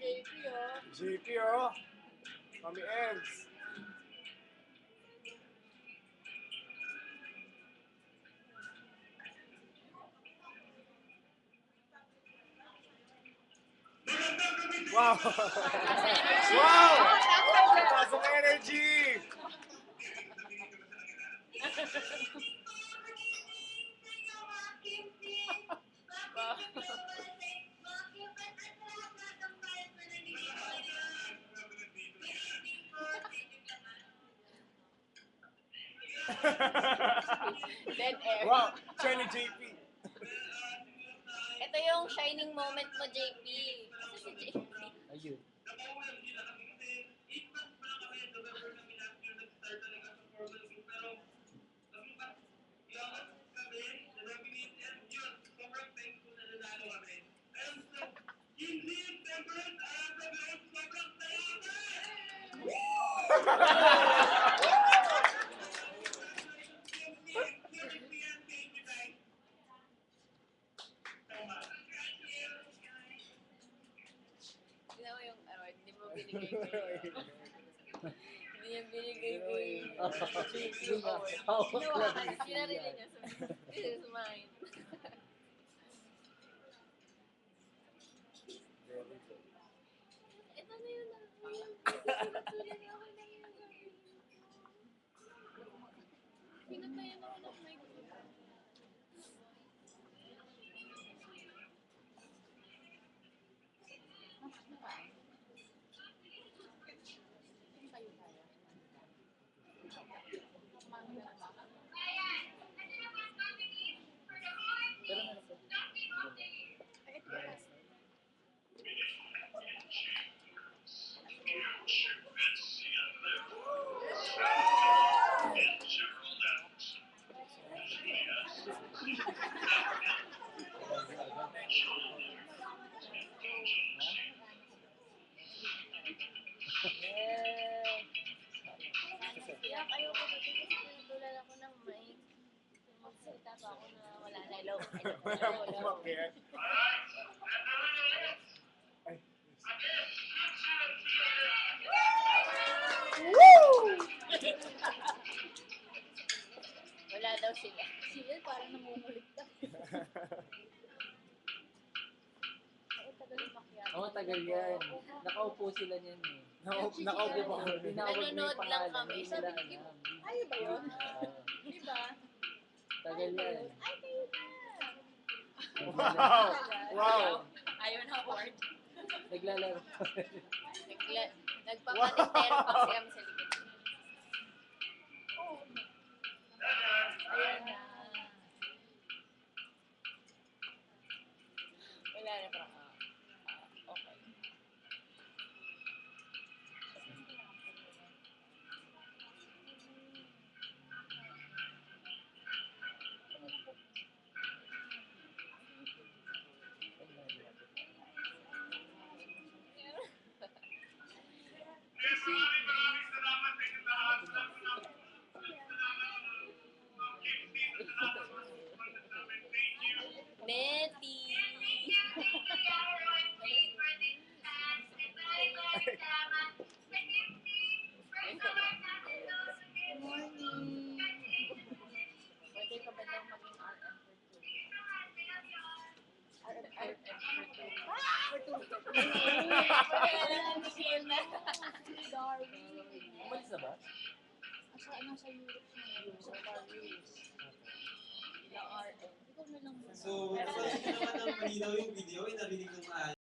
JP, oh. JP, oh. Mami Ems. Wow! Wow! Taas ang energy! Dead air. Wow! Shiny JP. Ito yung shining moment mo, JP. Kasi si JP. Ayun. Tignan mo yung award, hindi mo binigay ko yun. Hindi niya binigay ko yun. JP yung award. Hinawakan, sinarili niya. This is mine. Ito na yun. Pinatuloy ako na yun. Pinatayan ako ng mic. Iyak, ayoko na ito kasi pinatulan ako ng mic. Magsalita pa ako na wala na. Hello. Walang umakyat. Wala daw sila. Sila parang namumulit daw. Ay, tagal makyat. Oo, tagal yan. Nakaupo sila niyan eh. Nakaupo pa kami. Nanonood lang kami. Sabi Sabi ko, ay ba yun? Di ba? tagal yan. Ay, kayo na. Wow! Wow! Ayaw na award. Naglalaro. Nagpapanitero pa kasi kami sa likod. Ayan na. Wala na pa. Okay. Netty! Morning! Pwede ka ba daw maging RM for 2? RM for 2. Pwede ka lang tigil na. Darwin. Umalis na ba? Nasa Europe siya. Sa Paris. Na RM. Ikaw na lang muna. So, napanood ko naman ng malinaw yung video, narinig ng